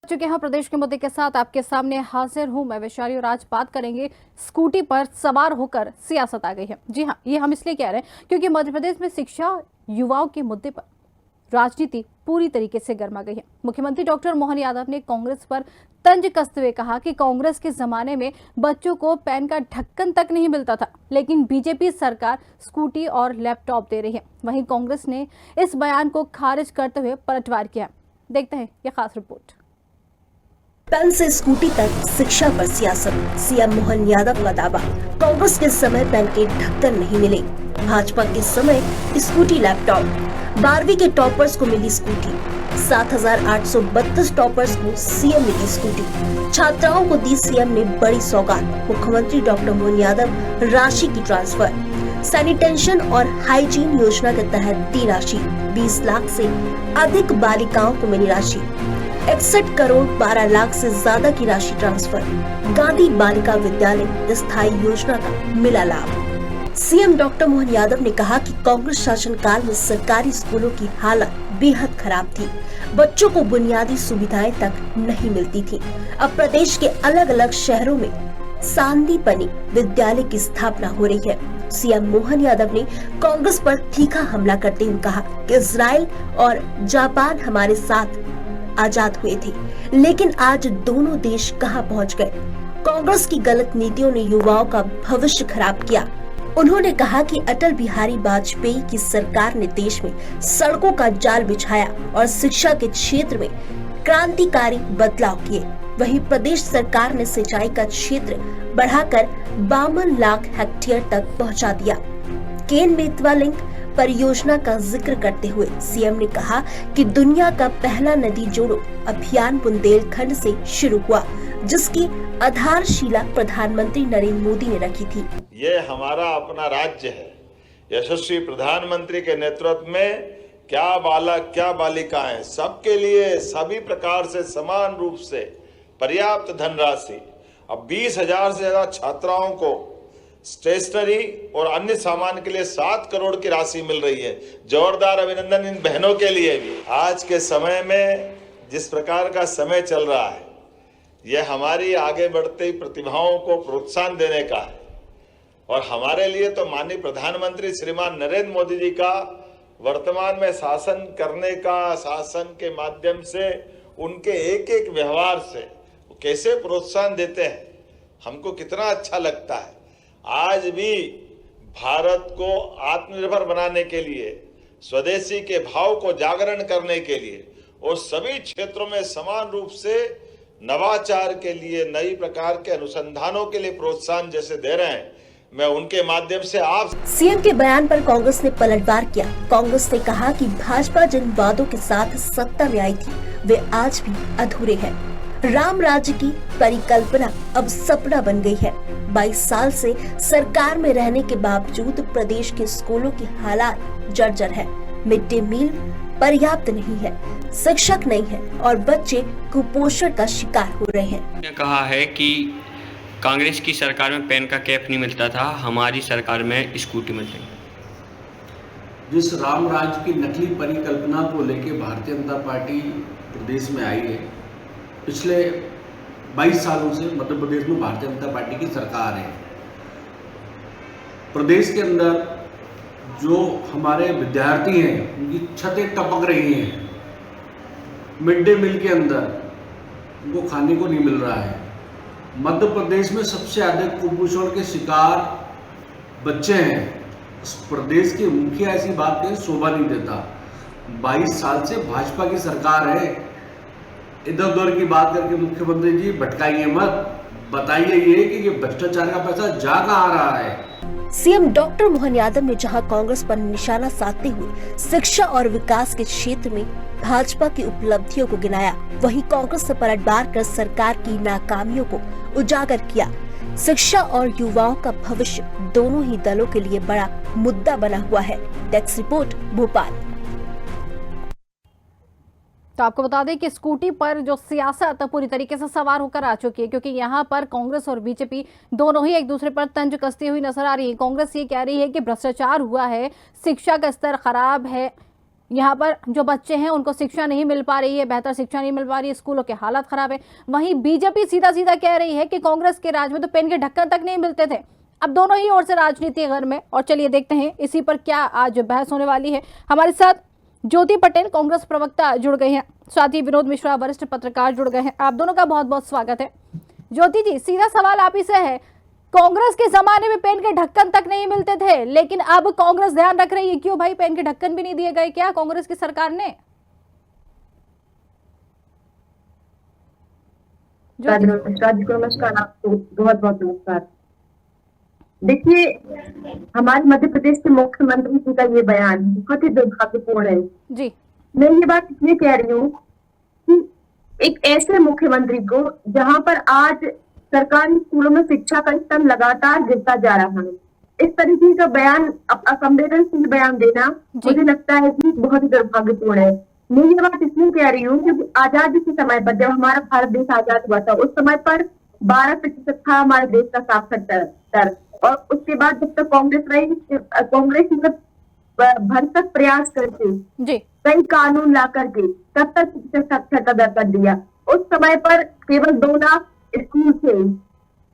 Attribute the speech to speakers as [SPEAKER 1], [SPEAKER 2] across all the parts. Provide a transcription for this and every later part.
[SPEAKER 1] चुके हैं प्रदेश के मुद्दे के साथ आपके सामने हाजिर हूं मैं वैशाली और आज बात करेंगे स्कूटी पर सवार होकर सियासत आ गई है। जी हां, ये हम इसलिए कह रहे हैं क्योंकि मध्य प्रदेश में शिक्षा युवाओं के मुद्दे पर राजनीति पूरी तरीके से गर्मा गई है। मुख्यमंत्री डॉक्टर मोहन यादव ने कांग्रेस पर तंज कसते हुए कहा कि कांग्रेस के जमाने में बच्चों को पेन का ढक्कन तक नहीं मिलता था, लेकिन बीजेपी सरकार स्कूटी और लैपटॉप दे रही है। वहीं कांग्रेस ने इस बयान को खारिज करते हुए पलटवार किया। देखते हैं ये खास रिपोर्ट।
[SPEAKER 2] पेन से स्कूटी तक शिक्षा पर सियासत, सीएम मोहन यादव का दावा। कांग्रेस के समय पेन के ढक्कन नहीं मिले, भाजपा के समय स्कूटी लैपटॉप। 12वीं के टॉपर्स को मिली स्कूटी, 7,832 टॉपर्स को सीएम मिली स्कूटी। छात्राओं को दी सीएम ने बड़ी सौगात, मुख्यमंत्री डॉक्टर मोहन यादव राशि की ट्रांसफर। सैनिटेशन और हाइजीन योजना के तहत दी राशि, 20 लाख से अधिक बालिकाओं को मिली राशि। 61 करोड़ 12 लाख से ज्यादा की राशि ट्रांसफर। गांधी बालिका विद्यालय स्थायी योजना का मिला लाभ। सीएम डॉक्टर मोहन यादव ने कहा कि कांग्रेस शासनकाल में सरकारी स्कूलों की हालत बेहद खराब थी, बच्चों को बुनियादी सुविधाएं तक नहीं मिलती थी। अब प्रदेश के अलग अलग शहरों में सांदीपनी विद्यालय की स्थापना हो रही है। सीएम मोहन यादव ने कांग्रेस पर तीखा हमला करते हुए कहा कि इजराइल और जापान हमारे साथ आजाद हुए थे, लेकिन आज दोनों देश कहां पहुंच गए। कांग्रेस की गलत नीतियों ने युवाओं का भविष्य खराब किया। उन्होंने कहा कि अटल बिहारी वाजपेयी की सरकार ने देश में सड़कों का जाल बिछाया और शिक्षा के क्षेत्र में क्रांतिकारी बदलाव किए। वहीं प्रदेश सरकार ने सिंचाई का क्षेत्र बढ़ाकर 52 लाख हेक्टेयर तक पहुंचा दिया। केन बेतवा लिंक परियोजना का जिक्र करते हुए सीएम ने कहा कि दुनिया का पहला नदी जोड़ो अभियान बुंदेलखंड से शुरू हुआ, जिसकी आधारशिला प्रधानमंत्री नरेंद्र मोदी ने रखी थी।
[SPEAKER 3] ये हमारा अपना राज्य है। यशस्वी प्रधानमंत्री के नेतृत्व में क्या बालक क्या बालिकाएं सबके लिए सभी प्रकार से समान रूप से पर्याप्त धनराशि, अब 20,000 से ज्यादा छात्राओं को स्टेशनरी और अन्य सामान के लिए 7 करोड़ की राशि मिल रही है। जोरदार अभिनंदन इन बहनों के लिए भी। आज के समय में जिस प्रकार का समय चल रहा है, यह हमारी आगे बढ़ती प्रतिभाओं को प्रोत्साहन देने का है। और हमारे लिए तो माननीय प्रधानमंत्री श्रीमान नरेंद्र मोदी जी का वर्तमान में शासन करने का, शासन के माध्यम से उनके एक एक व्यवहार से वो कैसे प्रोत्साहन देते हैं, हमको कितना अच्छा लगता है। आज भी भारत को आत्मनिर्भर बनाने के लिए, स्वदेशी के भाव को जागरण करने के लिए और सभी क्षेत्रों में समान रूप से नवाचार के लिए, नई प्रकार के अनुसंधानों के लिए प्रोत्साहन जैसे दे रहे हैं, मैं उनके माध्यम से आप।
[SPEAKER 2] सीएम के बयान पर कांग्रेस ने पलटवार किया। कांग्रेस ने कहा कि भाजपा जिन वादों के साथ सत्ता में आई थी, वे आज भी अधूरे हैं। राम राज्य की परिकल्पना अब सपना बन गई है। 22 साल से सरकार में रहने के बावजूद प्रदेश के स्कूलों की हालात जर्जर है। मिड डे मील पर्याप्त नहीं है, शिक्षक नहीं है और बच्चे कुपोषण का शिकार हो रहे हैं।
[SPEAKER 4] कहा है कि कांग्रेस की सरकार में पेन का कैप नहीं मिलता था, हमारी सरकार में स्कूटी मिल रही है।
[SPEAKER 5] जिस राम राज्य की नकली परिकल्पना को लेकर भारतीय जनता पार्टी प्रदेश में आई है, पिछले 22 सालों से मध्य प्रदेश में भारतीय जनता पार्टी की सरकार है। प्रदेश के अंदर जो हमारे विद्यार्थी हैं, उनकी छतें टपक रही हैं। मिड डे मील के अंदर उनको खाने को नहीं मिल रहा है। मध्य प्रदेश में सबसे अधिक कुपोषण के शिकार बच्चे हैं। इस प्रदेश के मुखिया ऐसी बात कहें शोभा नहीं देता। 22 साल से भाजपा की सरकार है। इधर उधर की बात करके मुख्यमंत्री जी भटकाइए मत, बताइए ये कि ये भ्रष्टाचार का पैसा जा कहाँ रहा है।
[SPEAKER 2] सीएम डॉक्टर मोहन यादव ने जहां कांग्रेस पर निशाना साधते हुए शिक्षा और विकास के क्षेत्र में भाजपा की उपलब्धियों को गिनाया, वहीं कांग्रेस ने पलटवार कर सरकार की नाकामियों को उजागर किया। शिक्षा और युवाओं का भविष्य दोनों ही दलों के लिए बड़ा मुद्दा बना हुआ है। Desk report, Bhopal.
[SPEAKER 1] तो आपको बता दें कि स्कूटी पर जो सियासत पूरी तरीके से सवार होकर आ चुकी है, क्योंकि यहाँ पर कांग्रेस और बीजेपी दोनों ही एक दूसरे पर तंज कसती हुई नजर आ रही है। कांग्रेस ये कह रही है कि भ्रष्टाचार हुआ है, शिक्षा का स्तर खराब है, यहाँ पर जो बच्चे हैं उनको शिक्षा नहीं मिल पा रही है, बेहतर शिक्षा नहीं मिल पा रही है, स्कूलों के हालत खराब है। वहीं बीजेपी सीधा सीधा कह रही है कि कांग्रेस के राज में तो पेन के ढक्कन तक नहीं मिलते थे। अब दोनों ही ओर से राजनीति है घर में, और चलिए देखते हैं इसी पर क्या आज बहस होने वाली है। हमारे साथ ज्योति पटेल कांग्रेस प्रवक्ता जुड़ गए हैं, साथ ही विनोद मिश्रा वरिष्ठ पत्रकार जुड़ गए हैं। आप दोनों का बहुत बहुत स्वागत है। ज्योति जी, सीधा सवाल आप ही से है, कांग्रेस के जमाने में पेन के ढक्कन तक नहीं मिलते थे, लेकिन अब कांग्रेस ध्यान रख रही है, क्यों भाई पेन के ढक्कन भी नहीं दिए गए क्या कांग्रेस की सरकार ने?
[SPEAKER 6] नमस्कार, आपको बहुत बहुत नमस्कार। देखिए, हमारे मध्य प्रदेश के मुख्यमंत्री जी का ये बयान बहुत ही दुर्भाग्यपूर्ण है
[SPEAKER 1] जी।
[SPEAKER 6] मैं ये बात इसलिए कह रही हूँ कि एक ऐसे मुख्यमंत्री को जहाँ पर आज सरकारी स्कूलों में शिक्षा का स्तर लगातार गिरता जा रहा है, इस तरीके का बयान, असंवेदनशील बयान देना मुझे लगता है कि बहुत ही दुर्भाग्यपूर्ण है। मैं ये बात इसलिए कह रही हूँ क्योंकि आजादी के समय पर, जब हमारा भारत देश आजाद हुआ था, उस समय पर 12% था हमारे देश का साक्षरता दर, और उसके बाद जब तक कांग्रेस रही, कांग्रेस ने भरसक प्रयास करके
[SPEAKER 1] जी
[SPEAKER 6] कई कानून ला करके 70% साक्षरता दर कर दिया। उस समय पर केवल 2 लाख स्कूल थे,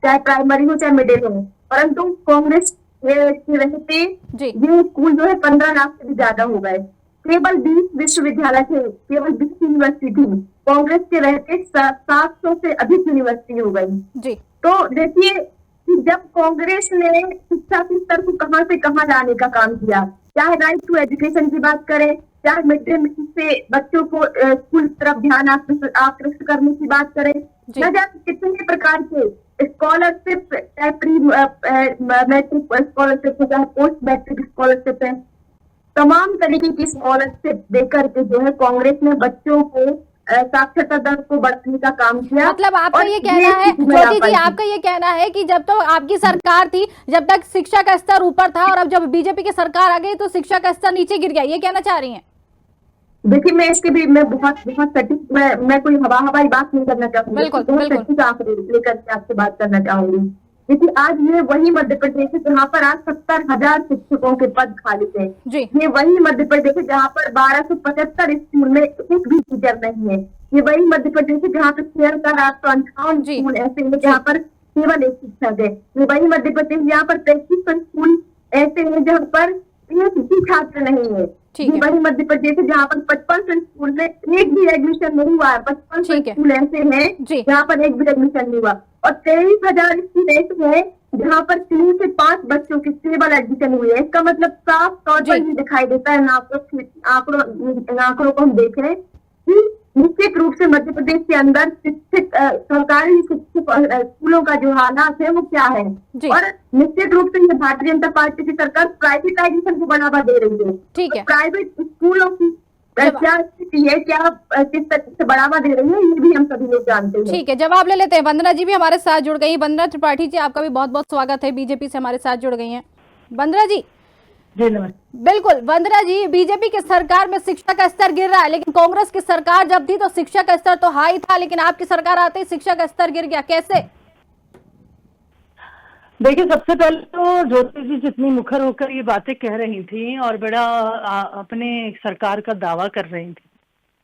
[SPEAKER 6] चाहे प्राइमरी हो चाहे मिडिल हो, परंतु कांग्रेस के रहते ये स्कूल जो है 15 लाख से भी ज्यादा हो गए। केवल 20 विश्वविद्यालय थे, केवल 20 यूनिवर्सिटी थी, कांग्रेस के रहते 700 से अधिक यूनिवर्सिटी हो गई। तो देखिए कि जब कांग्रेस ने शिक्षा के स्तर को कहां से कहां लाने का काम किया, चाहे राइट टू एजुकेशन की बात करें, चाहे मिड डे मील से बच्चों को स्कूल की तरफ ध्यान आकृष्ट करने की बात करें, न जाने कितने प्रकार के स्कॉलरशिप, चाहे प्री मैट्रिक स्कॉलरशिप है, चाहे पोस्ट मैट्रिक स्कॉलरशिप है, तमाम तरीके की स्कॉलरशिप देकर के जो है कांग्रेस ने बच्चों को साक्षरता दर को बढ़ाने का काम किया।
[SPEAKER 1] मतलब आपका ये कहना है ज्योति जी, आपका ये कहना है कि जब तो आपकी सरकार थी, जब तक शिक्षा का स्तर ऊपर था, और अब जब बीजेपी की सरकार आ गई तो शिक्षा का स्तर नीचे गिर गया, ये कहना चाह रही हैं?
[SPEAKER 6] देखिए, मैं इसके भी मैं बहुत सटीक, मैं कोई हवाई बात नहीं करना चाहूंगी, बहुत सटीक आंकड़े लेकर के आपसे बात करना चाहूंगी। देखिए, आज ये वही मध्य प्रदेश है जहाँ पर आज 70,000 शिक्षकों के पद खाली थे। ये वही मध्य प्रदेश है जहाँ पर 1275 स्कूल में एक भी टीचर नहीं है। ये वही मध्य प्रदेश है जहाँ पर 6,858 स्कूल ऐसे हैं जहाँ पर केवल एक शिक्षक है। ये वही मध्य प्रदेश जहाँ पर 33 स्कूल ऐसे हैं जहाँ पर एक भी छात्र नहीं है। ये वही मध्य प्रदेश है जहाँ पर 55 स्कूल में एक भी एडमिशन नहीं हुआ है। 55 स्कूल ऐसे हैं जहाँ पर एक भी एडमिशन नहीं हुआ, और 23,000 स्कूल ऐसे हैं जहाँ पर 3 से 5 बच्चों की केवल एडमिशन हुई है। इसका मतलब साफ तौर पर ये दिखाई देता है, आंकड़ों को हम देख रहे हैं कि निश्चित रूप से मध्य प्रदेश के अंदर शिक्षित सरकारी शिक्षित स्कूलों का जो हालात है वो क्या है, और निश्चित रूप से ये भारतीय जनता पार्टी की सरकार प्राइवेटाइजेशन को बढ़ावा दे रही है।
[SPEAKER 1] ठीक है,
[SPEAKER 6] प्राइवेट स्कूलों की क्या स्थिति है, क्या किस तरह से बढ़ावा दे रही है, ये भी हम सभी लोग जानते हैं।
[SPEAKER 1] ठीक है, जवाब ले लेते हैं। वंदना जी भी हमारे साथ जुड़ गई। वंदना त्रिपाठी जी, आपका भी बहुत बहुत स्वागत है, बीजेपी से हमारे साथ जुड़ गई हैं। वंदना जी
[SPEAKER 6] जी नमस्ते।
[SPEAKER 1] बिल्कुल, वंदना जी, बीजेपी की सरकार में शिक्षा का स्तर गिर रहा है, लेकिन कांग्रेस की सरकार जब थी तो शिक्षा का स्तर तो हाई था, लेकिन आपकी सरकार आते ही शिक्षा का स्तर गिर गया, कैसे?
[SPEAKER 7] देखिए, सबसे पहले तो ज्योति जी जितनी मुखर होकर ये बातें कह रही थी और बड़ा अपने सरकार का दावा कर रही थी,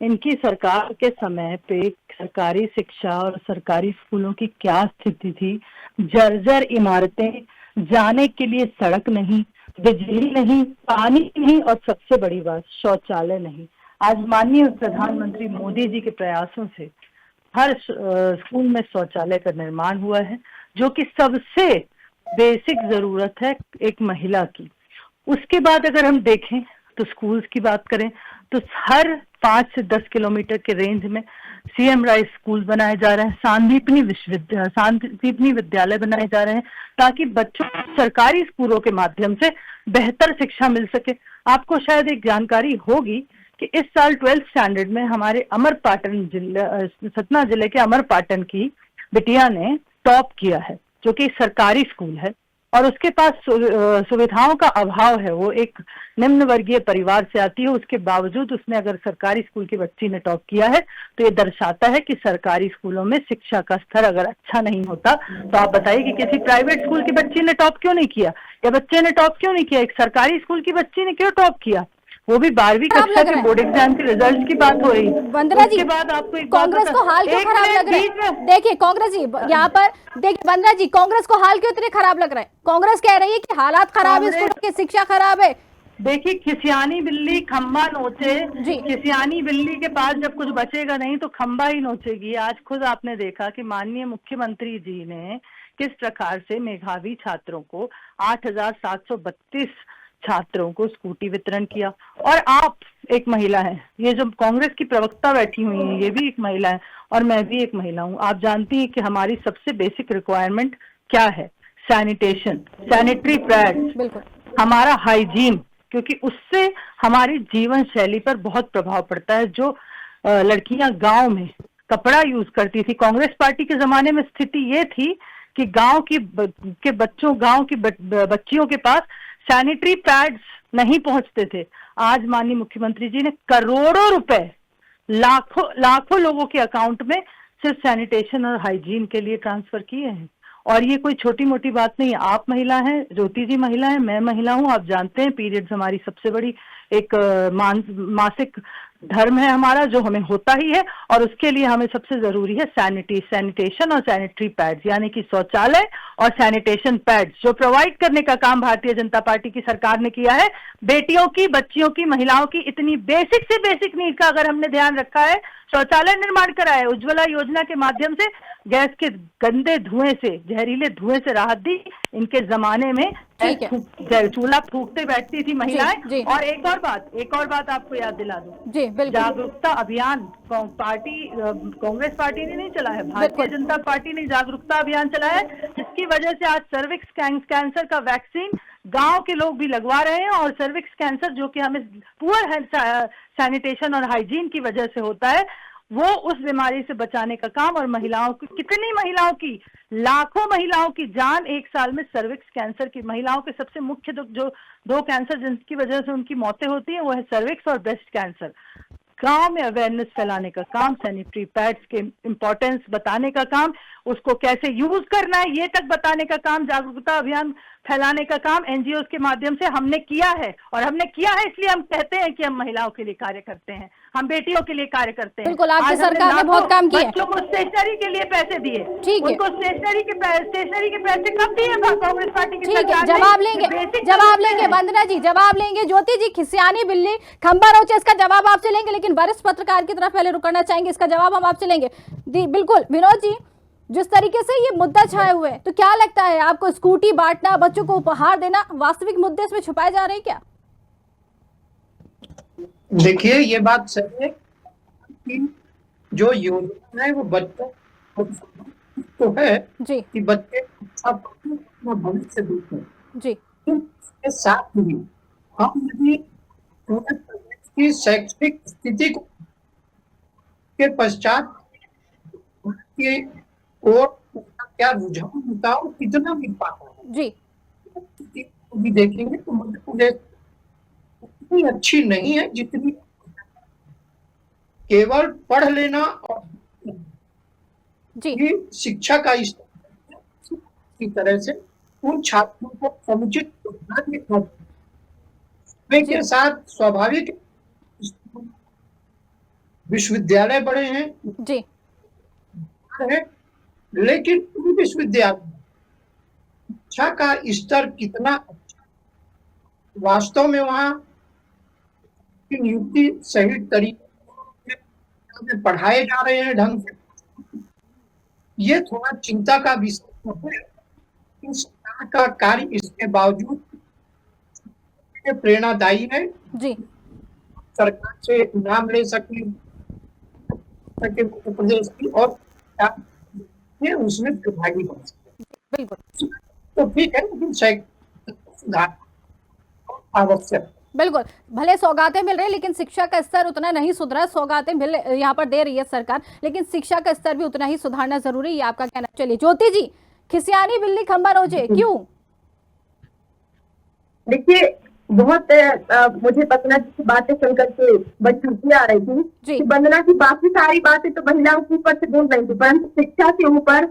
[SPEAKER 7] इनकी सरकार के समय पे सरकारी शिक्षा और सरकारी स्कूलों की क्या स्थिति थी। जर्जर इमारतें, जाने के लिए सड़क नहीं, बिजली नहीं, पानी नहीं, और सबसे बड़ी बात शौचालय नहीं। आज माननीय प्रधानमंत्री मोदी जी के प्रयासों से हर स्कूल में शौचालय का निर्माण हुआ है, जो कि सबसे बेसिक जरूरत है एक महिला की। उसके बाद अगर हम देखें तो स्कूल्स की बात करें तो हर 5 से 10 किलोमीटर के रेंज में सीएम राइस स्कूल बनाए जा रहे हैं, सांदीपनी विद्यालय बनाए जा रहे हैं, ताकि बच्चों को सरकारी स्कूलों के माध्यम से बेहतर शिक्षा मिल सके। आपको शायद एक जानकारी होगी कि इस साल 12th स्टैंडर्ड में हमारे अमरपाटन जिले, सतना जिले के अमरपाटन की बिटिया ने टॉप किया है, जो कि सरकारी स्कूल है, और उसके पास सुविधाओं का अभाव है। वो एक निम्न वर्गीय परिवार से आती है, उसके बावजूद उसने अगर सरकारी स्कूल की बच्ची ने टॉप किया है तो ये दर्शाता है कि सरकारी स्कूलों में शिक्षा का स्तर अगर अच्छा नहीं होता तो आप बताइए कि किसी प्राइवेट स्कूल की बच्ची ने टॉप क्यों नहीं किया, या बच्चे ने टॉप क्यों नहीं किया, एक सरकारी स्कूल की बच्ची ने क्यों टॉप किया। वो भी 12वीं
[SPEAKER 1] खराब
[SPEAKER 7] कक्षा
[SPEAKER 1] लग
[SPEAKER 7] के
[SPEAKER 1] रहा है।
[SPEAKER 7] बोर्ड एग्जाम के रिजल्ट की बात हो रही है।
[SPEAKER 1] वंदना जी,
[SPEAKER 7] उसके बाद आपको एक बात
[SPEAKER 1] कांग्रेस को हाल क्यों
[SPEAKER 7] एक
[SPEAKER 1] खराब
[SPEAKER 7] मिनट
[SPEAKER 1] लग रहा
[SPEAKER 7] बीच
[SPEAKER 1] है?
[SPEAKER 7] में-
[SPEAKER 1] देखिए कांग्रेस जी यहाँ पर देखिए वंदना जी, कांग्रेस को हाल क्यों इतने खराब लग रहे हैं? कांग्रेस कह रही है कि हालात खराब है,
[SPEAKER 7] कांग्रेस-
[SPEAKER 1] स्कूलों की शिक्षा खराब है।
[SPEAKER 7] देखिए, खिसियानी बिल्ली खंबा नोचे,
[SPEAKER 1] जी।
[SPEAKER 7] खिसियानी बिल्ली के पास जब कुछ बचेगा नहीं तो खंबा ही नोचेगी। आज खुद आपने देखा कि माननीय मुख्यमंत्री जी ने किस प्रकार से मेधावी छात्रों को 8,732 छात्रों को स्कूटी वितरण किया। और आप एक महिला हैं, ये जो कांग्रेस की प्रवक्ता बैठी हुई है ये भी एक महिला है और मैं भी एक महिला हूँ। आप जानती हैं कि हमारी सबसे बेसिक रिक्वायरमेंट क्या है? सैनिटेशन, सैनिटरी पैड्स,
[SPEAKER 1] बिल्कुल
[SPEAKER 7] हमारा हाइजीन, क्योंकि उससे हमारी जीवन शैली पर बहुत प्रभाव पड़ता है। जो लड़कियां गांव में कपड़ा यूज करती थी, कांग्रेस पार्टी के जमाने में स्थिति ये थी कि गांव के बच्चों, गांव की बच्चियों के पास सैनिटरी पैड्स नहीं पहुंचते थे। आज माननीय मुख्यमंत्री जी ने करोड़ों रुपए लाखों लोगों के अकाउंट में सिर्फ सैनिटेशन और हाइजीन के लिए ट्रांसफर किए हैं। और ये कोई छोटी मोटी बात नहीं है। आप महिला हैं, ज्योति जी महिला है, मैं महिला हूं। आप जानते हैं पीरियड्स हमारी सबसे बड़ी एक मासिक धर्म है हमारा, जो हमें होता ही है, और उसके लिए हमें सबसे जरूरी है सैनिटेशन और सैनिटरी पैड्स, यानी कि शौचालय और सैनिटेशन पैड्स, जो प्रोवाइड करने का काम भारतीय जनता पार्टी की सरकार ने किया है। बेटियों की, बच्चियों की, महिलाओं की इतनी बेसिक से बेसिक नीड का अगर हमने ध्यान रखा है, शौचालय निर्माण करा है, उज्ज्वला योजना के माध्यम से गैस के गंदे धुएं से, जहरीले धुएं से राहत दी। इनके जमाने में
[SPEAKER 1] ठीक है।
[SPEAKER 7] चूल्हा फूकते बैठती थी महिलाएं।
[SPEAKER 1] जी।
[SPEAKER 7] और एक और बात आपको याद दिला दूं,
[SPEAKER 1] जी बिल्कुल
[SPEAKER 7] जागरूकता अभियान कांग्रेस पार्टी ने नहीं चला है, भारतीय जनता पार्टी ने जागरूकता अभियान चलाया है, जिसकी वजह से आज सर्विक्स कैंसर का वैक्सीन गांव के लोग भी लगवा रहे हैं। और सर्विक्स कैंसर, जो कि हमें पुअर सैनिटेशन और हाइजीन की वजह से होता है, वो उस बीमारी से बचाने का काम। और महिलाओं की, कितनी महिलाओं की, लाखों महिलाओं की जान एक साल में सर्विक्स कैंसर की, महिलाओं के सबसे मुख्य जो दो कैंसर जिनकी वजह से उनकी मौतें होती हैं, वो है सर्विक्स और ब्रेस्ट कैंसर। गांव में अवेयरनेस फैलाने का काम, सैनिटरी पैड्स के इम्पोर्टेंस बताने का काम, उसको कैसे यूज करना है ये तक बताने का काम, जागरूकता अभियान फैलाने का काम एनजीओ के माध्यम से हमने किया है। और हमने किया है इसलिए हम कहते हैं कि हम महिलाओं के लिए कार्य करते हैं, हम बेटियों के लिए कार्य करते हैं।
[SPEAKER 1] बिल्कुल, आपकी
[SPEAKER 7] आज हमने
[SPEAKER 1] सरकार ने बहुत काम किया है।
[SPEAKER 7] बच्चों को स्टेशनरी के लिए पैसे दिए।
[SPEAKER 1] ठीक है।
[SPEAKER 7] उनको स्टेशनरी के पैसे कब दिए कांग्रेस पार्टी की
[SPEAKER 1] ठीक है,
[SPEAKER 7] सरकार ने?
[SPEAKER 1] जवाब लेंगे,
[SPEAKER 7] बेसिक
[SPEAKER 1] जवाब
[SPEAKER 7] जरूरतें
[SPEAKER 1] लेंगे
[SPEAKER 7] हैं।
[SPEAKER 1] वंदना जी, जवाब लेंगे। ज्योति जी, खिसियानी बिल्ली खंबा रोचे, इसका जवाब आपसे लेंगे, लेकिन वरिष्ठ पत्रकार की तरफ पहले रुकना चाहेंगे, इसका जवाब हम आपसे लेंगे। बिल्कुल विनोद जी, जिस तरीके से ये मुद्दा छाए हुए हैं, तो क्या लगता है आपको, स्कूटी बांटना, बच्चों को उपहार देना, वास्तविक मुद्दे इसमें छुपाए जा रहे हैं क्या?
[SPEAKER 8] देखिए, ये बात सही है कि जो योजना है वो बच्चों तो है
[SPEAKER 1] जी
[SPEAKER 8] कि बच्चे अपना भविष्य देखें,
[SPEAKER 1] जी
[SPEAKER 8] इसके साथ ही हम यदि पूरे प्रदेश की शैक्षणिक स्थिति को के पश्चात की ओर क्या रुझान होता और कितना मिल पाता है
[SPEAKER 1] जी
[SPEAKER 8] भी देखेंगे तो मध्य प्रदेश इतनी अच्छी नहीं है जितनी केवल पढ़ लेना और
[SPEAKER 1] जी
[SPEAKER 8] ये शिक्षा का इस तरह से उन छात्रों को समुचित समय के साथ स्वाभाविक विश्वविद्यालय बड़े हैं
[SPEAKER 1] जी
[SPEAKER 8] लेकिन उन विश्वविद्यालय शिक्षा का स्तर कितना अच्छा, वास्तव में वहाँ की नियुक्ति सही तरीके से पढ़ाए जा रहे हैं ढंग से, ये थोड़ा चिंता का विषय है। सरकार का कार्य इसके बावजूद प्रेरणादायी है।
[SPEAKER 1] जी
[SPEAKER 8] सरकार से नाम ले सके मध्य प्रदेश की और ये उसमें प्रभावी बन सके,
[SPEAKER 1] बिल्कुल
[SPEAKER 8] तो ठीक है, लेकिन सुधार आवश्यक।
[SPEAKER 1] बिल्कुल, भले सौगातें मिल रही है लेकिन शिक्षा का स्तर उतना नहीं सुधरा। सौगातें मिल यहाँ पर दे रही है सरकार, लेकिन शिक्षा का स्तर भी उतना ही सुधारना जरूरी है, ये आपका कहना। चलिए ज्योति जी, खिसियानी बिल्ली खंबा रोजे, क्यों?
[SPEAKER 6] देखिए, बहुत मुझे वंदना जी की बातें सुनकर के बड़ी हंसी आ रही थी कि वंदना की बाकी सारी बातें तो महिलाओं के ऊपर से बोल रही थी, परंतु शिक्षा के ऊपर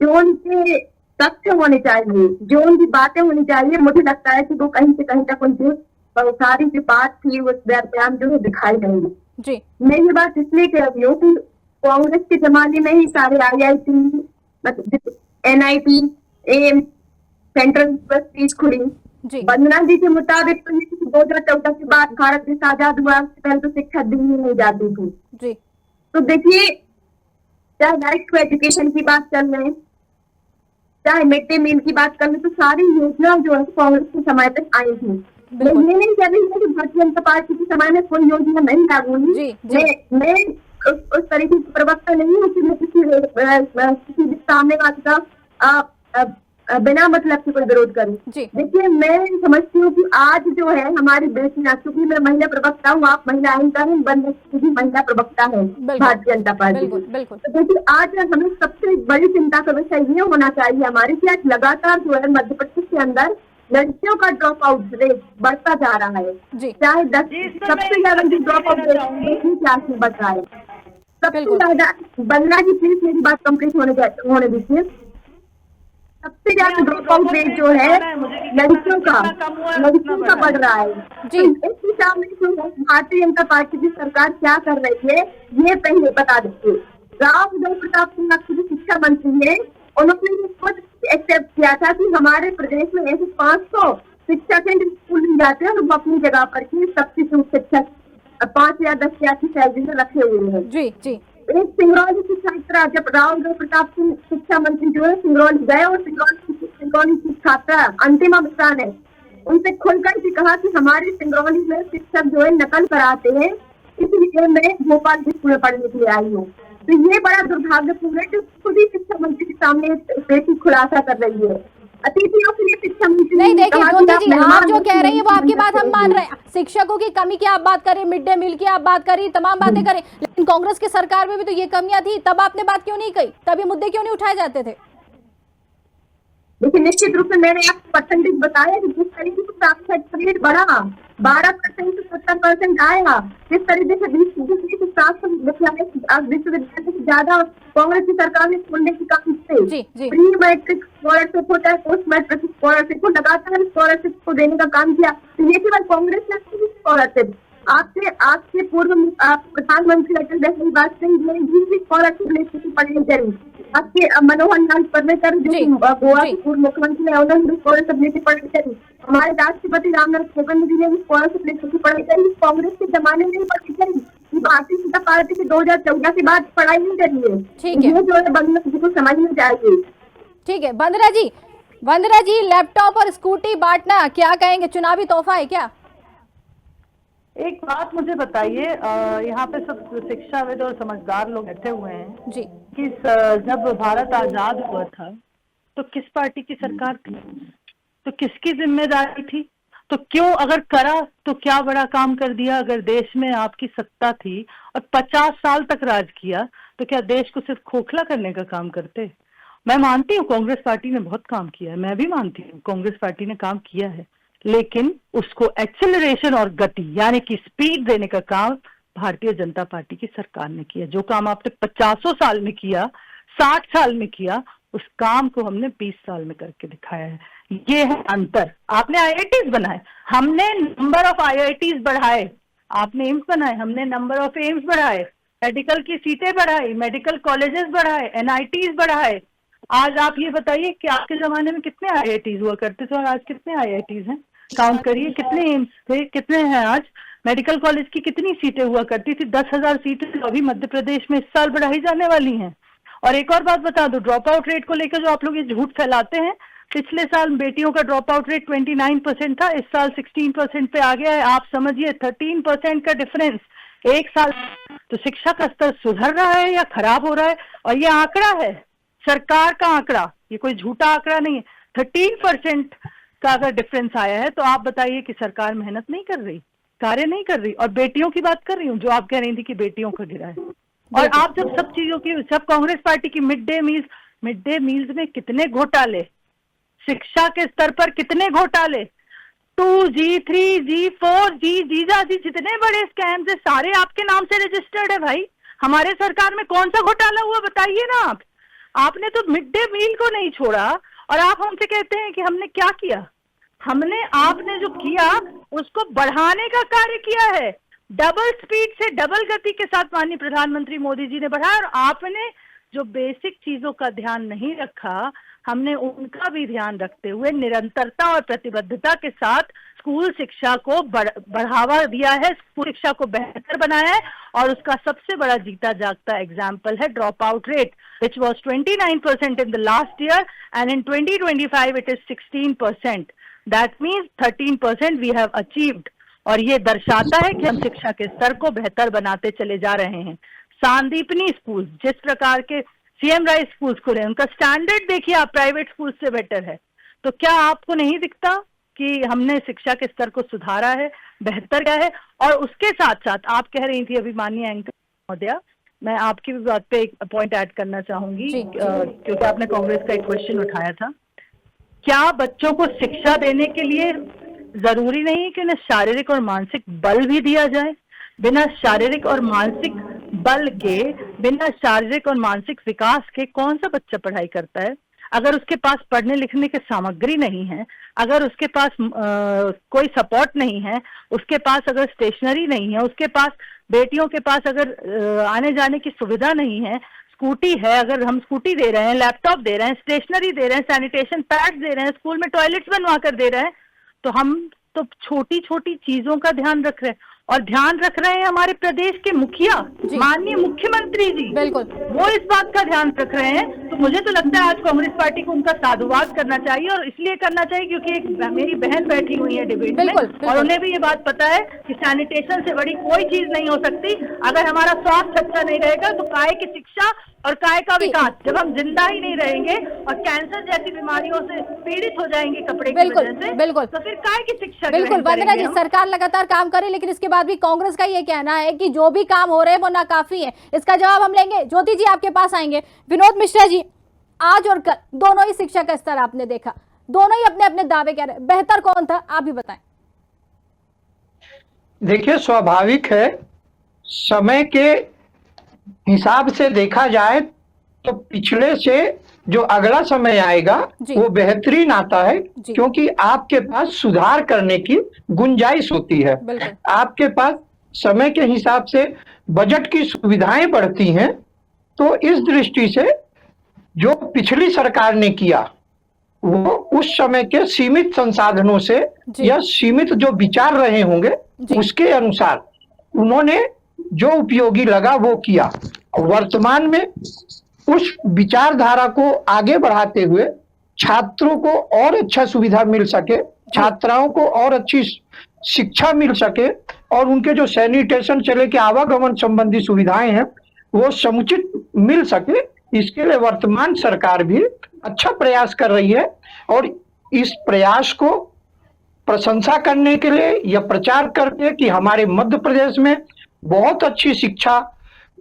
[SPEAKER 6] जो उनके तथ्य होने चाहिए, जो उनकी बातें होनी चाहिए, मुझे लगता है कि वो कहीं से कहीं तक उनके सारी जो बात थी उस बयान जो है दिखाई नहीं दी।
[SPEAKER 1] जी
[SPEAKER 6] मैं ये बात इसलिए कह रही हूँ कि कांग्रेस के जमाने में ही सारे IIT, मतलब NIT, एम्स, सेंट्रल यूनिवर्सिटीज खुली।
[SPEAKER 1] जी
[SPEAKER 6] वंदना जी के मुताबिक तो 2014 के बाद भारत देश आजाद हुआ, उससे पहले तो शिक्षा दी ही नहीं जाती थी।
[SPEAKER 1] जी
[SPEAKER 6] तो देखिए, चाहे राइट टू एजुकेशन की बात कर लें, चाहे मिड डे मील की बात कर लें, तो सारी योजना जो है कांग्रेस के समय तक आई थी। मैं
[SPEAKER 1] बिल्कुल।
[SPEAKER 6] ये नहीं कह रही हूँ कि भारतीय जनता पार्टी के समय में कोई योजना नहीं लागू हुई।
[SPEAKER 1] जी, जी।
[SPEAKER 6] मैं उस तरीके की प्रवक्ता नहीं हूँ कि मैं किसी भी सामने वाले का बिना मतलब से कोई विरोध करूँ।
[SPEAKER 1] जी
[SPEAKER 6] देखिए, मैं समझती हूँ कि आज जो है हमारी बेटियां, क्योंकि मैं महिला प्रवक्ता हूँ, आप महिला एंकर हैं, बंद भी महिला प्रवक्ता है भारतीय जनता पार्टी।
[SPEAKER 1] बिल्कुल बिल्कुल
[SPEAKER 6] तो देखिए, आज हमें सबसे बड़ी चिंता का विषय ये होना चाहिए हमारी कि आज लगातार जो है मध्य प्रदेश के अंदर लड़कियों का ड्रॉप आउट रेट बढ़ता जा रहा है।
[SPEAKER 1] जी
[SPEAKER 6] चाहे 10 सबसे ज्यादा जो ड्रॉप आउट रेट 10वीं क्लास में बढ़ रहा है सबसे
[SPEAKER 1] बिल्कुल।
[SPEAKER 6] ज्यादा। बंदना जी प्लीज मेरी बात कंप्लीट होने दीजिए। सबसे ज्यादा ड्रॉप आउट रेट जो है लड़कियों का बढ़ रहा है।
[SPEAKER 1] जी।
[SPEAKER 6] तो इस हिसाब में जो है भारतीय जनता पार्टी की सरकार क्या कर रही है ये पहले बता दीजिए। राव उदय प्रताप सिंह आपके जो शिक्षा मंत्री है, उन्होंने ये खुद एक्सेप्ट किया था कि हमारे प्रदेश में ऐसे 500 शिक्षा केंद्र स्कूल मिल जाते हैं और वो अपनी जगह पर की सब्सिट्यूट शिक्षक 5 या 10 की सैलरी में रखे हुए हैं।
[SPEAKER 1] जी जी
[SPEAKER 6] एक सिंगरौली की छात्रा, जब राव उदय प्रताप सिंह शिक्षा मंत्री जो है सिंगरौली गए और सिंगरौली की छात्रा अंतिमा मिश्रा ने उनसे खुलकर भी कहा कि हमारे सिंगरौली में शिक्षक जो है नकल कराते हैं, इसलिए मैं भोपाल के स्कूल में पढ़ने के लिए आई हूँ। तो ये बड़ा दुर्भाग्यपूर्ण है कि खुद ही शिक्षा मंत्री के सामने बेटी खुलासा कर रही है। अतिथियों के लिए शिक्षा मंत्री
[SPEAKER 1] नहीं, देखिए
[SPEAKER 6] कहा कि
[SPEAKER 1] ज्योति
[SPEAKER 6] आप
[SPEAKER 1] जी, आप
[SPEAKER 6] मेहमान
[SPEAKER 1] जो कह रही है वो आपकी
[SPEAKER 6] हैं,
[SPEAKER 1] बात हम मान रहे हैं। शिक्षकों की कमी की आप बात करें, मिड डे मील की आप बात करें, तमाम बातें करें, लेकिन कांग्रेस की सरकार में भी तो ये कमियां थी, तब आपने बात क्यों नहीं कही? तब ये मुद्दे क्यों नहीं उठाए जाते थे?
[SPEAKER 6] लेकिन निश्चित रूप से मैंने आपको परसेंटेज बताया कि जिस तरीके से साक्षरता रेट बढ़ा 12% से 70% आया, जिस तरीके से 20 विश्वविद्यालय से ज्यादा कांग्रेस की सरकार ने खोलने की काम से
[SPEAKER 1] जी जी
[SPEAKER 6] प्री मैट्रिक स्कॉलरशिप होता है, पोस्ट मैट्रिक स्कॉलरशिप को लगातार स्कॉलरशिप को देने का काम किया। तो ये केवल कांग्रेस ने स्कॉलरशिप आपके पूर्व प्रधानमंत्री अटल बिहारी वाजपेयी जी ने भी स्कॉलरशिप लेकर की पढ़ाई करी। आपके मनोहर लाल पर्रिकर जो कि गोवा के पूर्व मुख्यमंत्री है, उन्होंने भी स्कॉलरशिप लेकर पढ़ाई करी। हमारे राष्ट्रपति रामनाथ कोविंद जी ने भी स्कॉलरशिप लेकर की पढ़ाई करी। कांग्रेस के जमाने में पढ़ाई करी, भारतीय जनता पार्टी के 2014 के बाद पढ़ाई नहीं करी है।
[SPEAKER 1] ठीक है,
[SPEAKER 6] ये जो है बंदना जी को समझना चाहिए।
[SPEAKER 1] ठीक है। वंदना जी, लैपटॉप और स्कूटी बांटना क्या कहेंगे, चुनावी तोहफा है क्या?
[SPEAKER 7] एक बात मुझे बताइए, यहाँ पे सब शिक्षाविद और समझदार लोग बैठे हुए हैं
[SPEAKER 1] जी
[SPEAKER 7] कि जब भारत आजाद हुआ था तो किस पार्टी की सरकार थी, तो किसकी जिम्मेदारी थी, तो क्यों, अगर करा तो क्या बड़ा काम कर दिया। अगर देश में आपकी सत्ता थी और 50 साल तक राज किया तो क्या देश को सिर्फ खोखला करने का काम करते? मैं मानती हूँ कांग्रेस पार्टी ने बहुत काम किया है, मैं भी मानती हूँ कांग्रेस पार्टी ने काम किया है, लेकिन उसको एक्सेलरेशन और गति यानी कि स्पीड देने का काम भारतीय जनता पार्टी की सरकार ने किया। जो काम आपने 50 साल में किया, 60 साल में किया, उस काम को हमने 20 साल में करके दिखाया है। ये है अंतर। आपने IITs बनाए, हमने नंबर ऑफ IITs बढ़ाए। आपने एम्स बनाए, हमने नंबर ऑफ एम्स बढ़ाए। मेडिकल की सीटें बढ़ाई, मेडिकल कॉलेजेस बढ़ाए, NITs बढ़ाए। आज आप ये बताइए कि आपके जमाने में कितने IITs हुआ करते थे और आज कितने IITs हैं? काउंट करिए, कितने एम्स थे, कितने हैं आज। मेडिकल कॉलेज की कितनी सीटें हुआ करती थी? 10,000 सीटें तो अभी मध्य प्रदेश में इस साल बढ़ाई जाने वाली हैं। और एक और बात बता दो, ड्रॉप आउट रेट को लेकर जो आप लोग ये झूठ फैलाते हैं, पिछले साल बेटियों का ड्रॉप आउट रेट 29% था, इस साल 16% पे आ गया है। आप समझिए 13% का डिफरेंस एक साल। तो शिक्षा का स्तर सुधर रहा है या खराब हो रहा है? और ये आंकड़ा है, सरकार का आंकड़ा, ये कोई झूठा आंकड़ा नहीं है। 13% का अगर डिफरेंस आया है तो आप बताइए कि सरकार मेहनत नहीं कर रही, कार्य नहीं कर रही। और बेटियों की बात कर रही हूँ, जो आप कह रही थी कि बेटियों का गिरा है। और आप जब सब चीजों की, सब कांग्रेस पार्टी की मिड डे मील्स में कितने घोटाले, शिक्षा के स्तर पर कितने घोटाले, 2G, 3G, 4G, जीजाजी, जितने बड़े स्कैम्स है सारे आपके नाम से रजिस्टर्ड है भाई। हमारे सरकार में कौन सा घोटाला हुआ बताइए ना आप। आपने तो मिड डे मील को नहीं छोड़ा और आप हमसे कहते हैं कि हमने क्या किया। हमने आपने जो किया उसको बढ़ाने का कार्य किया है। डबल स्पीड से डबल गति के साथ माननीय प्रधानमंत्री मोदी जी ने बढ़ाया, और आपने जो बेसिक चीजों का ध्यान नहीं रखा, हमने उनका भी ध्यान रखते हुए निरंतरता और प्रतिबद्धता के साथ स्कूल शिक्षा को बढ़ावा दिया है, स्कूल शिक्षा को बेहतर बनाया है। और उसका सबसे बड़ा जीता जागता एग्जाम्पल है drop out rate, which was 29% in the last year and in 2025 it is 16%। That means 13% we have achieved. और ये दर्शाता है कि हम शिक्षा के स्तर को बेहतर बनाते चले जा रहे हैं। सांदीपनी स्कूल, जिस प्रकार के सीएम राइज स्कूल्स खुले, उनका स्टैंडर्ड देखिए आप प्राइवेट स्कूल से बेटर है। तो क्या आपको नहीं दिखता कि हमने शिक्षा के स्तर को सुधारा है, बेहतर किया है? और उसके साथ साथ आप कह रही थी अभी माननीय एंकर महोदया, मैं आपकी भी बात पे एक पॉइंट ऐड करना चाहूंगी, क्योंकि आपने कांग्रेस का एक क्वेश्चन उठाया था। क्या बच्चों को शिक्षा देने के लिए जरूरी नहीं है कि उन्हें शारीरिक और मानसिक बल भी दिया जाए? बिना शारीरिक और मानसिक बल के, बिना शारीरिक और मानसिक विकास के कौन सा बच्चा पढ़ाई करता है? अगर उसके पास पढ़ने लिखने की सामग्री नहीं है, अगर उसके पास कोई सपोर्ट नहीं है, उसके पास अगर स्टेशनरी नहीं है, उसके पास बेटियों के पास अगर आने जाने की सुविधा नहीं है, स्कूटी है, अगर हम स्कूटी दे रहे हैं, लैपटॉप दे रहे हैं, स्टेशनरी दे रहे हैं, सैनिटेशन पैड्स दे रहे हैं, स्कूल में टॉयलेट्स बनवा कर दे रहे हैं, तो हम तो छोटी छोटी चीजों का ध्यान रख रहे हैं। और ध्यान रख रहे हैं हमारे प्रदेश के मुखिया, माननीय मुख्यमंत्री जी,
[SPEAKER 1] बिल्कुल
[SPEAKER 7] वो इस बात का ध्यान रख रहे हैं। तो मुझे तो लगता है आज कांग्रेस पार्टी को उनका साधुवाद करना चाहिए, और इसलिए करना चाहिए क्योंकि एक मेरी बहन बैठी हुई है डिबेट में, और उन्हें भी ये बात पता है कि सैनिटेशन से बड़ी कोई चीज नहीं हो सकती। अगर हमारा स्वास्थ्य अच्छा नहीं रहेगा तो काय की शिक्षा और काय का विकास, जब हम जिंदा ही नहीं रहेंगे और कैंसर जैसी बीमारियों से पीड़ित हो जाएंगे कपड़े की वजह से,
[SPEAKER 1] बिल्कुल,
[SPEAKER 7] तो फिर काय की शिक्षा?
[SPEAKER 1] बिल्कुल वंदना जी, सरकार लगातार काम करे, लेकिन इसके बाद भी कांग्रेस का ये कहना है कि जो भी काम हो रहे हैं वो नाकाफी है। इसका जवाब हम लेंगे। ज्योति जी आपके पास आएंगे। विनोद मिश्रा जी, आज और कल दोनों ही शिक्षा का स्तर आपने देखा, दोनों ही अपने अपने दावे कह रहे हैं, बेहतर कौन था आप भी बताएं।
[SPEAKER 8] देखिए, स्वाभाविक है, समय के हिसाब से देखा जाए तो पिछले से जो अगला समय आएगा वो बेहतरीन आता है, क्योंकि आपके पास सुधार करने की गुंजाइश होती है। आपके पास समय के हिसाब से बजट की सुविधाएं बढ़ती हैं। तो इस दृष्टि से जो पिछली सरकार ने किया वो उस समय के सीमित संसाधनों से या सीमित जो विचार रहे होंगे उसके अनुसार उन्होंने जो उपयोगी लगा वो किया। वर्तमान में उस विचारधारा को आगे बढ़ाते हुए छात्रों को और अच्छा सुविधा मिल सके, छात्राओं को और अच्छी शिक्षा मिल सके, और उनके जो सैनिटेशन चले के आवागमन संबंधी सुविधाएं हैं वो समुचित मिल सके, इसके लिए वर्तमान सरकार भी अच्छा प्रयास कर रही है। और इस प्रयास को प्रशंसा करने के लिए या प्रचार करके कि हमारे मध्य प्रदेश में बहुत अच्छी शिक्षा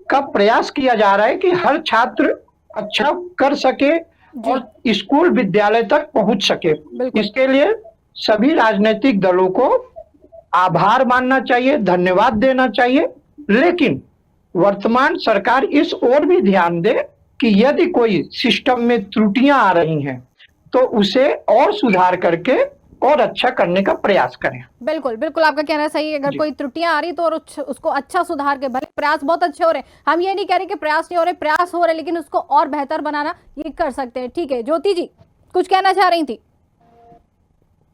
[SPEAKER 8] का प्रयास किया जा रहा है कि हर छात्र अच्छा कर सके और स्कूल विद्यालय तक पहुंच सके। इसके लिए सभी राजनीतिक दलों को आभार मानना चाहिए, धन्यवाद देना चाहिए। लेकिन वर्तमान सरकार इस ओर भी ध्यान दे कि यदि कोई सिस्टम में त्रुटियां आ रही हैं तो उसे और सुधार करके और अच्छा करने का प्रयास करें।
[SPEAKER 1] बिल्कुल बिल्कुल, आपका कहना सही है। अगर कोई त्रुटियां आ रही तो और उसको अच्छा सुधार के, भले प्रयास बहुत अच्छे हो रहे हैं, हम ये नहीं कह रहे कि प्रयास नहीं हो रहे, प्रयास हो रहे, लेकिन उसको और बेहतर बनाना ये कर सकते हैं। ठीक है, ज्योति जी कुछ कहना चाह रही थी।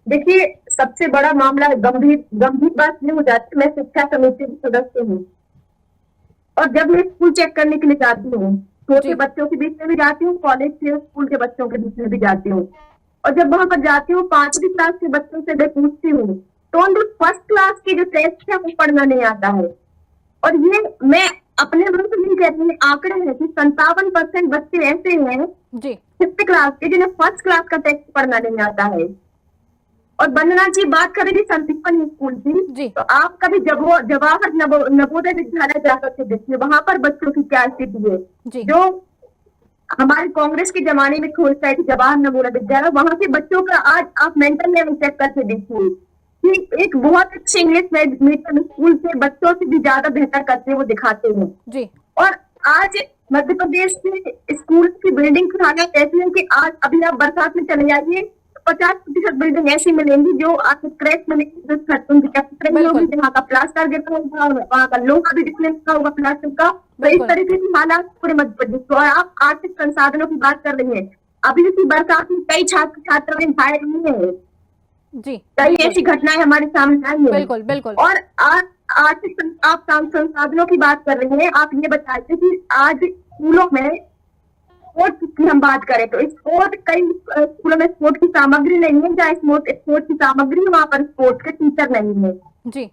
[SPEAKER 6] देखिए, सबसे बड़ा मामला गंभीर बात ये हो जाती है, मैं शिक्षा समिति की सदस्य हूँ और जब मैं स्कूल चेक करने के लिए जाती हूँ, छोटे बच्चों के बीच में भी जाती हूँ, कॉलेज के स्कूल के बच्चों के बीच में भी जाती हूँ, और जब वहां पर जाती हूँ 5वीं क्लास के बच्चों से मैं पूछती हूँ तो उनको फर्स्ट क्लास के जो टेस्ट है वो पढ़ना नहीं आता है। और ये मैं अपने मन से नहीं कहती हूँ, आंकड़े हैं कि 57% बच्चे ऐसे हैं 5th क्लास के जिन्हें फर्स्ट क्लास का टेस्ट पढ़ना नहीं आता है। और वंदना जी बात करेंगे संदीपन स्कूल की, तो आप कभी जवाहर नवोदय विद्यालय जाकर के देखिए, वहां पर बच्चों की क्या स्थिति है। जो हमारे कांग्रेस के जमाने में खोलता थी जवाहर नवोदय विद्यालय, वहां के बच्चों का आज आप मेंटल लेवल चेक करके देखिए कि एक बहुत अच्छे इंग्लिश मीडियम स्कूल से बच्चों से भी ज्यादा बेहतर करते वो दिखाते हैं। और आज मध्य प्रदेश के स्कूल की बिल्डिंग ऐसी है कि आज अभी आप बरसात में चले जाइए, 50% बिल्डिंग ऐसी मिलेंगी जो आपको क्रैक मिलेंगी, जो उनकी कैपेसिटी नहीं होगी, जहाँ का प्लास्टर गिरता होगा, वहाँ का लोहा भी डिस्प्ले होगा प्लास्टिक का। तो इस तरीके की हालात पूरे मध्य प्रदेश। तो आप आर्थिक संसाधनों की बात कर रही हैं, अभी इसी बरसात में कई छात्र छात्राएं घायल हुए हैं
[SPEAKER 1] जी,
[SPEAKER 6] कई ऐसी घटनाएं हमारे सामने आई है।
[SPEAKER 1] बिल्कुल बिल्कुल।
[SPEAKER 6] और आर्थिक आप संसाधनों की बात कर रही हैं, आप ये बताइए कि आज स्कूलों में स्पोर्ट्स की हम बात करें तो स्पोर्ट, कई स्कूलों में स्पोर्ट की सामग्री नहीं है, जहाँ स्पोर्ट की सामग्री वहाँ पर स्पोर्ट के टीचर नहीं है
[SPEAKER 1] जी।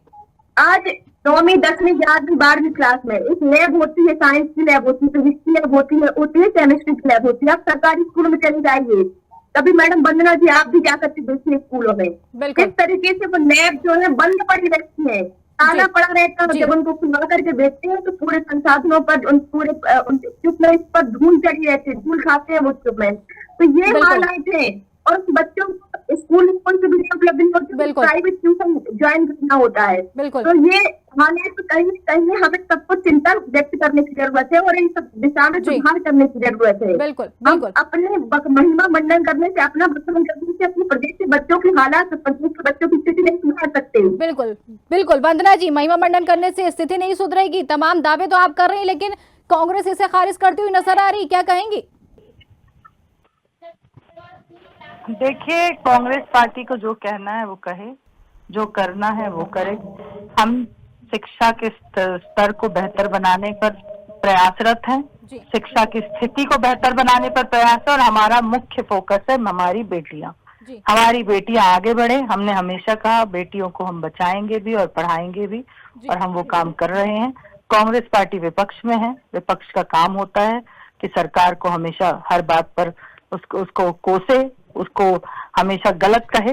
[SPEAKER 6] आज 9वीं 10वीं 11वीं 12वीं क्लास में एक लैब होती है, साइंस की लैब होती है, फिजिक्स की लैब होती है, केमिस्ट्री की लैब होती है। आप सरकारी स्कूलों में चले जाइए, तभी मैडम वंदना जी आप भी जा सकते देखिए स्कूलों में किस तरीके से वो लैब जो है बंद पड़ी रहती है, ताला पड़ा रहता है। जब उनको खुलवा करके देखते हैं तो पूरे संसाधनों पर पूरे इक्विपमेंट पर धूल चढ़ी रहती है, धूल खाते हैं वो इक्विपमेंट। तो ये हालात है। और बच्चों को स्कूल में कोई सुविधा उपलब्ध नहीं होती, प्राइवेट ट्यूशन ज्वाइन करना होता है। तो ये हालात कहीं न कहीं हमें सबको चिंता व्यक्त करने की जरूरत है और इन सब दिशा में सुधार करने की जरूरत है।
[SPEAKER 1] बिल्कुल
[SPEAKER 6] हम अपने महिमा मंडन करने से, अपना मंडन करने से अपने प्रदेश के बच्चों की हालात, प्रदेश के बच्चों की स्थिति नहीं सुधार सकते।
[SPEAKER 1] बिल्कुल बिल्कुल वंदना जी, महिमा मंडन करने से स्थिति नहीं सुधरेगी। तमाम दावे तो आप कर रही हैं, लेकिन कांग्रेस इसे खारिज करती हुई नजर आ रही, क्या कहेंगी?
[SPEAKER 7] देखिए, कांग्रेस पार्टी को जो कहना है वो कहे, जो करना है वो करे। हम शिक्षा के स्तर को बेहतर बनाने पर प्रयासरत हैं, शिक्षा की स्थिति को बेहतर बनाने पर प्रयास है और हमारा मुख्य फोकस है हमारी बेटियां। हमारी बेटियां आगे बढ़े। हमने हमेशा कहा बेटियों को हम बचाएंगे भी और पढ़ाएंगे भी, और हम वो काम कर रहे हैं। कांग्रेस पार्टी विपक्ष में है, विपक्ष का काम होता है कि सरकार को हमेशा हर बात पर उसको कोसे, उसको हमेशा गलत कहे।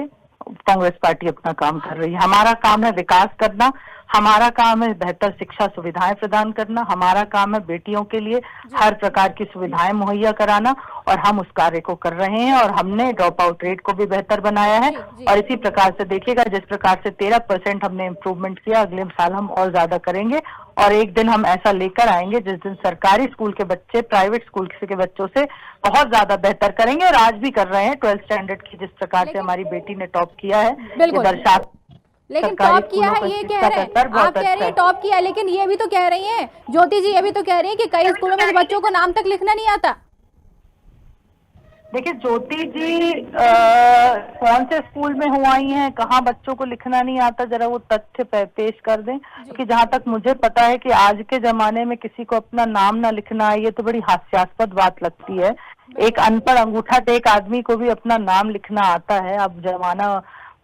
[SPEAKER 7] कांग्रेस पार्टी अपना काम कर रही है। हमारा काम है विकास करना, हमारा काम है बेहतर शिक्षा सुविधाएं प्रदान करना, हमारा काम है बेटियों के लिए हर प्रकार की सुविधाएं मुहैया कराना, और हम उस कार्य को कर रहे हैं। और हमने ड्रॉप आउट रेट को भी बेहतर बनाया है। और इसी प्रकार से देखिएगा, जिस प्रकार से 13% हमने इम्प्रूवमेंट किया, अगले साल हम और ज्यादा करेंगे। और एक दिन हम ऐसा लेकर आएंगे जिस दिन सरकारी स्कूल के बच्चे प्राइवेट स्कूल के बच्चों से बहुत ज्यादा बेहतर करेंगे। और आज भी कर रहे हैं। 12th स्टैंडर्ड की जिस प्रकार से हमारी बेटी ने टॉप किया है,
[SPEAKER 1] लेकिन टॉप किया है ये कह रहे हैं, आप कह रही है टॉप किया है, लेकिन ये भी तो कह रही हैं ज्योति जी, ये भी तो कह रही है कि कई स्कूलों में बच्चों को नाम तक लिखना नहीं आता।
[SPEAKER 7] देखिए ज्योति जी कौन से स्कूल में हुआई हैं, कहाँ बच्चों को लिखना नहीं आता, जरा वो तथ्य पेश कर दें। क्योंकि जहाँ तक मुझे पता है कि आज के जमाने में किसी को अपना नाम ना लिखना है, ये तो बड़ी हास्यास्पद बात लगती है। एक अनपढ़ अंगूठा टेक आदमी को भी अपना नाम लिखना आता है। अब जमाना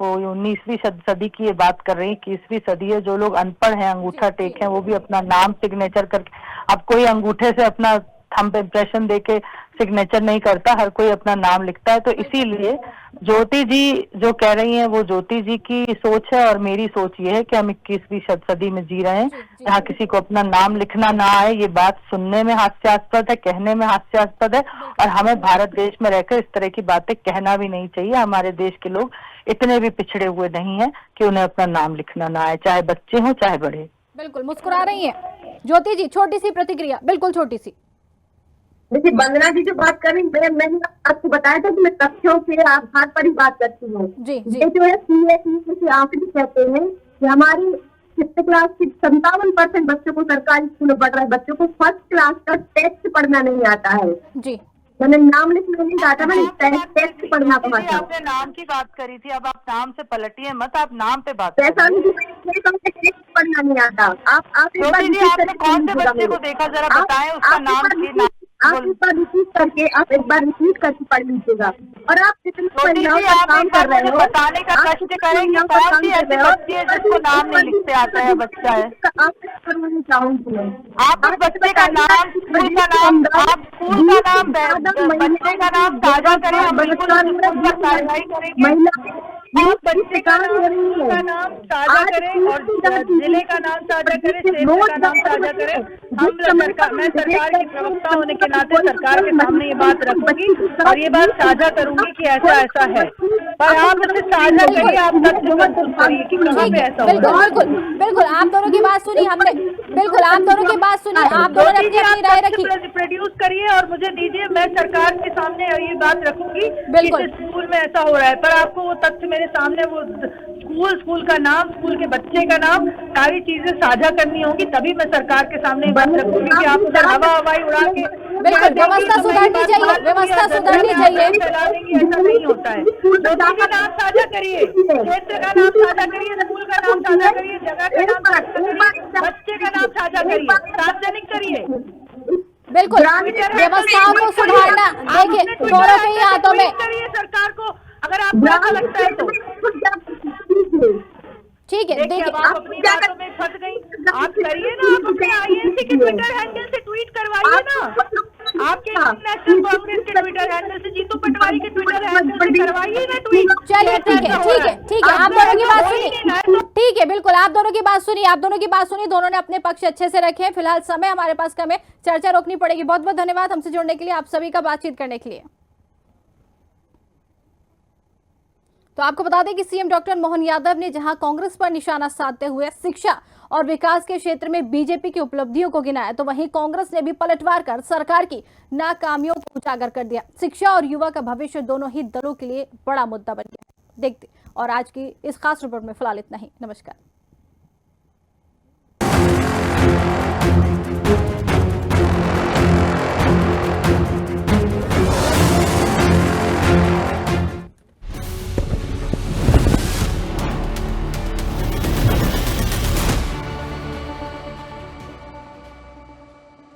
[SPEAKER 7] वो 19वीं सदी की ये बात कर रही है, 21वीं सदी है। जो लोग अनपढ़ हैं, अंगूठा टेक हैं, वो भी अपना नाम सिग्नेचर करके, अब कोई अंगूठे से अपना थंब इम्प्रेशन देके सिग्नेचर नहीं करता, हर कोई अपना नाम लिखता है। तो इसीलिए ज्योति जी जो कह रही हैं वो ज्योति जी की सोच है, और मेरी सोच ये है कि हम 21वीं सदी में जी रहे हैं जहाँ किसी को अपना नाम लिखना ना आए। ये बात सुनने में हास्यास्पद है, कहने में हास्यास्पद है, और हमें भारत देश में रहकर इस तरह की बातें कहना भी नहीं चाहिए। हमारे देश के लोग इतने भी पिछड़े हुए नहीं है कि उन्हें अपना नाम लिखना ना आए, चाहे बच्चे हों चाहे बड़े।
[SPEAKER 1] बिल्कुल मुस्कुरा रही है ज्योति जी, छोटी सी प्रतिक्रिया, बिल्कुल छोटी सी।
[SPEAKER 6] देखिए वंदना जी जो बात कर रही, मैंने आपको बताया था कि मैं तथ्यों के आधार पर ही बात करती हूँ। ये जो है CAC आंकड़े कहते हैं कि हमारी 5th क्लास की 57% बच्चों को सरकारी स्कूल में पढ़ रहे बच्चों को 1st क्लास का टेस्ट पढ़ना नहीं आता है।
[SPEAKER 1] जी
[SPEAKER 6] मैंने नाम लिखना नहीं आता, मैंने टेस्ट पढ़ना पड़ा।
[SPEAKER 7] आपने नाम की बात करी थी, अब आप नाम से पलटिए मत, आप नाम पे बात
[SPEAKER 6] ऐसा टेस्ट पढ़ना नहीं आता। आप
[SPEAKER 7] आपने कौन से बच्चे को देखा, जरा बताएं उसका नाम की।
[SPEAKER 6] आप एक बार रिपीट करके पढ़ लीजिएगा। और आप कितने महिलाओं का काम कर रहे हो,
[SPEAKER 7] बताने का कष्ट करेंगे। कौन सी ऐसी बच्ची है जिसको नाम नहीं लिखते आता है, बच्चा है।
[SPEAKER 6] आप करवाना चाहूंगी
[SPEAKER 7] आप उस बच्चे का नाम, स्कूल का नाम, आप स्कूल का नाम, बच्चे का नाम साझा करें, हम बिल्कुल कार्रवाई करेंगे। आप बच्चे का नाम साझा करें और जिले का नाम साझा करें, क्षेत्र का नाम साझा करें। मैं सरकार की प्रवक्ता होने के नाते सरकार के सामने ये बात रखूंगी और ये बात साझा करूंगी कि ऐसा ऐसा है, पर आप इसे साझा करिए, आप तथ्य प्रस्तुत करिए कि कहाँ पे ऐसा हो रहा है।
[SPEAKER 1] बिल्कुल बिल्कुल आप दोनों की बात सुनी हमने, बिल्कुल आप दोनों की बात सुनी, आप दोनों ने अपनी राय रखी,
[SPEAKER 7] प्रोड्यूस करिए और मुझे दीजिए, मैं सरकार के सामने ये बात रखूंगी
[SPEAKER 1] बिल्कुल।
[SPEAKER 7] कि स्कूल में ऐसा हो रहा है, पर आपको वो तथ्य मेरे सामने, वो स्कूल का नाम, स्कूल के बच्चे का नाम, सारी चीजें साझा करनी होगी, तभी मैं सरकार के सामने ये बात रखूंगी कि आप उधर हवाई उड़ा के
[SPEAKER 1] बिल्कुल व्यवस्था सुधारनी चाहिए, व्यवस्था सुधारनी चाहिए।
[SPEAKER 7] ऐसा नहीं होता है। ज्योति का नाम साझा करिए, क्षेत्र का नाम साझा करिए, स्कूल का नाम साझा करिए, जगह का नाम साझा करिए, बच्चे का नाम साझा करिए, सार्वजनिक करिए।
[SPEAKER 1] बिल्कुल व्यवस्थाओं को सुधारना देखिए दोनों के ही हाथों में।
[SPEAKER 7] करिए सरकार को, अगर आपको ऐसा लगता है तो।
[SPEAKER 1] ठीक है, देखिए
[SPEAKER 7] आप अपनी बातों में फंस गई, आप करिए ना, आप अपने आईएनसी के ट्विटर हैंडल से ट्वीट करवाइए ना, आपके नेशनल कांग्रेस के ट्विटर हैंडल से, जीतू पटवारी के ट्विटर हैंडल से करवाइए ना ट्वीट।
[SPEAKER 1] चलिए ठीक है आप दोनों की बात सुनी, ठीक है बिल्कुल आप दोनों की बात सुनी, आप दोनों की बात सुनी, दोनों ने अपने पक्ष अच्छे से रखे हैं। फिलहाल समय हमारे पास कम है, चर्चा रोकनी पड़ेगी। बहुत बहुत धन्यवाद हमसे जुड़ने के लिए, आप सभी का बातचीत करने के लिए। तो आपको बता दें कि सीएम डॉक्टर मोहन यादव ने जहां कांग्रेस पर निशाना साधते हुए शिक्षा और विकास के क्षेत्र में बीजेपी की उपलब्धियों को गिनाया, तो वहीं कांग्रेस ने भी पलटवार कर सरकार की नाकामियों को उजागर कर दिया। शिक्षा और युवा का भविष्य दोनों ही दलों के लिए बड़ा मुद्दा बन गया। देखते और आज की इस खास रिपोर्ट में फिलहाल इतना ही। नमस्कार।